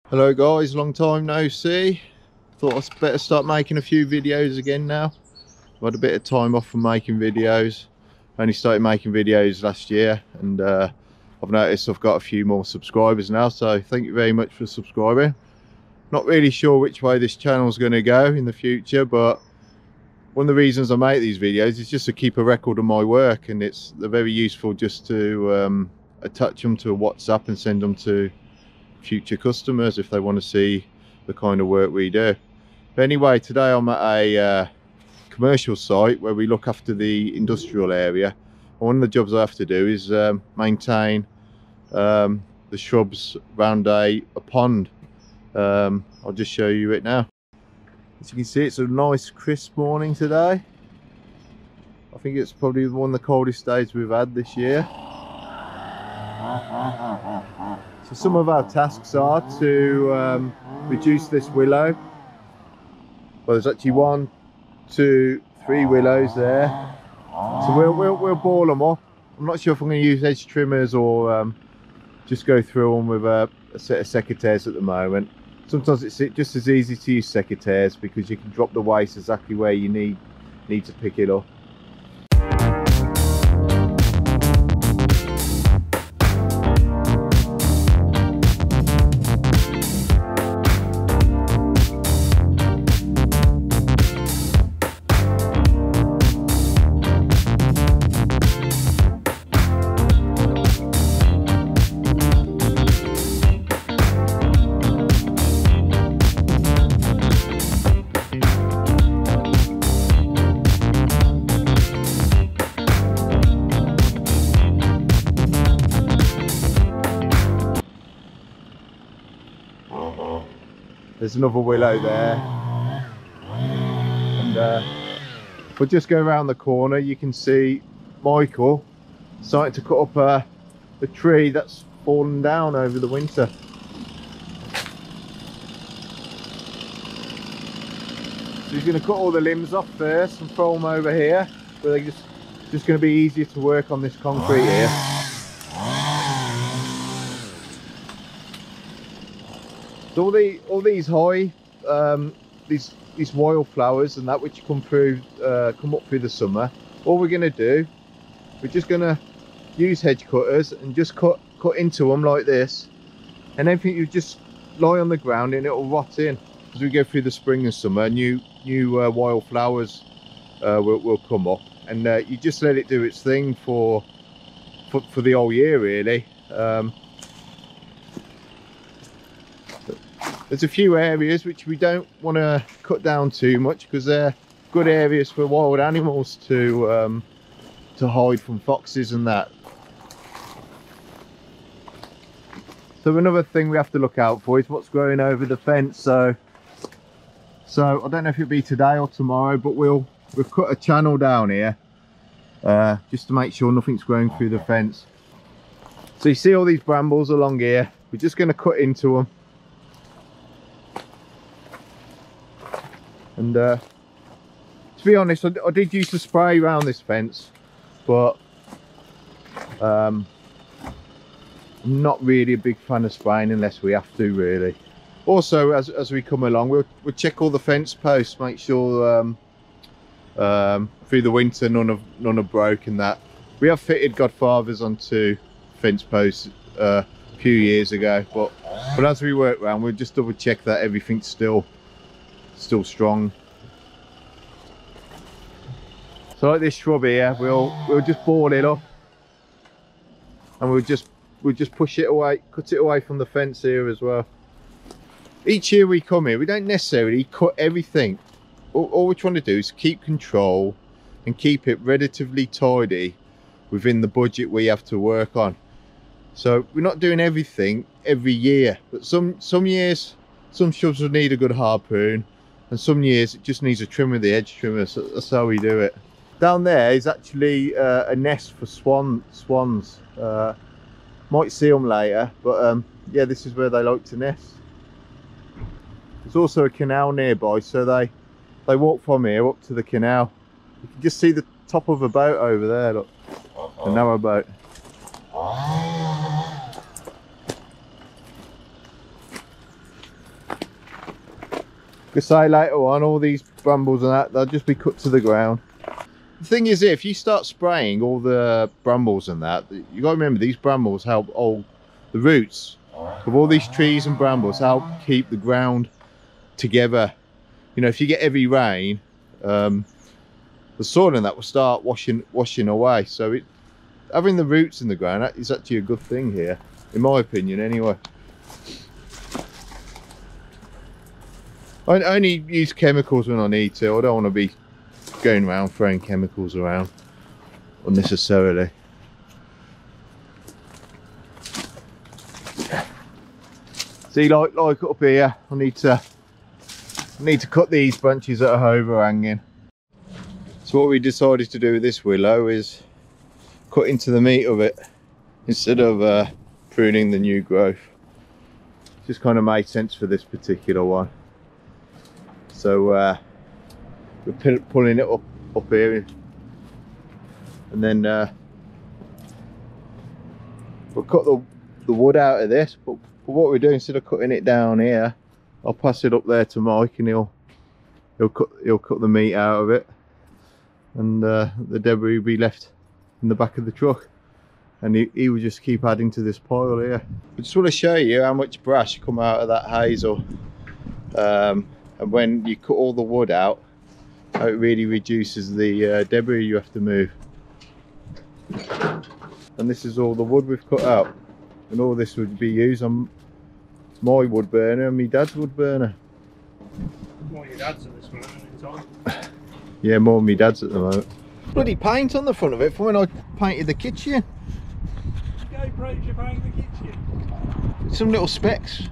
Hello guys, long time no see. Thought I'd better start making a few videos again now. I've had a bit of time off from making videos. I only started making videos last year, and I've noticed I've got a few more subscribers now, so thank you very much for subscribing. Not really sure which way this channel's going to go in the future, but one of the reasons I make these videos is just to keep a record of my work, and they're very useful just to attach them to a WhatsApp and send them to future customers if they want to see the kind of work we do. But anyway, today I'm at a commercial site where we look after the industrial area. And one of the jobs I have to do is maintain the shrubs around a pond. I'll just show you it now. As you can see, it's a nice crisp morning today. I think it's probably one of the coldest days we've had this year. So some of our tasks are to reduce this willow. Well, there's actually 1, 2, 3 willows there. So we'll ball them up. I'm not sure if I'm going to use edge trimmers or just go through them with a set of secateurs at the moment. Sometimes it's just as easy to use secateurs because you can drop the waste exactly where you need to pick it up. There's another willow there, and if we just go around the corner, you can see Michael starting to cut up a tree that's fallen down over the winter. So he's going to cut all the limbs off first and throw them over here, but they're just going to be easier to work on this concrete here. So all these high, these wildflowers and that which come up through the summer, all we're going to do, we're just going to use hedge cutters and just cut into them like this, and everything you just lie on the ground and it'll rot in. As we go through the spring and summer, new wildflowers will come up, and you just let it do its thing for the whole year really. There's a few areas which we don't want to cut down too much because they're good areas for wild animals to hide from foxes and that. So another thing we have to look out for is what's growing over the fence. So I don't know if it'll be today or tomorrow, but we've cut a channel down here just to make sure nothing's growing through the fence. So you see all these brambles along here, we're just going to cut into them. And to be honest, I did use to spray around this fence, but I'm not really a big fan of spraying unless we have to really. Also, as we come along, we'll check all the fence posts, make sure through the winter none have broken. That we have fitted Godfathers onto fence posts a few years ago, but as we work around, we'll just double check that everything's still strong. So like this shrub here, we'll just ball it up, and we'll just push it away, cut it away from the fence here as well. Each year we come here, we don't necessarily cut everything. All we're trying to do is keep control and keep it relatively tidy within the budget we have to work on. So we're not doing everything every year, but some years some shrubs will need a good harpoon, and some years it just needs a trim with the edge trimmer. So that's how we do it. Down there is actually a nest for swans. Might see them later, but yeah, this is where they like to nest. There's also a canal nearby, so they walk from here up to the canal. You can just see the top of a boat over there, look, a narrow boat. Because say later on, all these brambles and that, they'll just be cut to the ground. The thing is, if you start spraying all the brambles and that, you got to remember these brambles help all the roots of all these trees and brambles help keep the ground together. You know, if you get heavy rain, the soil and that will start washing away. So having the roots in the ground, that is actually a good thing here, in my opinion anyway. I only use chemicals when I need to. I don't want to be going around throwing chemicals around unnecessarily. See, like up here, I need to cut these branches that are overhanging. So what we decided to do with this willow is cut into the meat of it instead of pruning the new growth. Just kind of made sense for this particular one. So we're pulling it up here, and then we'll cut the wood out of this. But what we're doing, instead of cutting it down here, I'll pass it up there to Mike, and he'll cut the meat out of it, and the debris will be left in the back of the truck, and he will just keep adding to this pile here. I just want to show you how much brash come out of that hazel. And when you cut all the wood out, how it really reduces the debris you have to move. And this is all the wood we've cut out, and all this would be used on my wood burner and my dad's wood burner. More your dad's at this moment in time. Yeah, more my dad's at the moment. Bloody paint on the front of it from when I painted the kitchen. Go, bro, you painting the kitchen? Some little specks.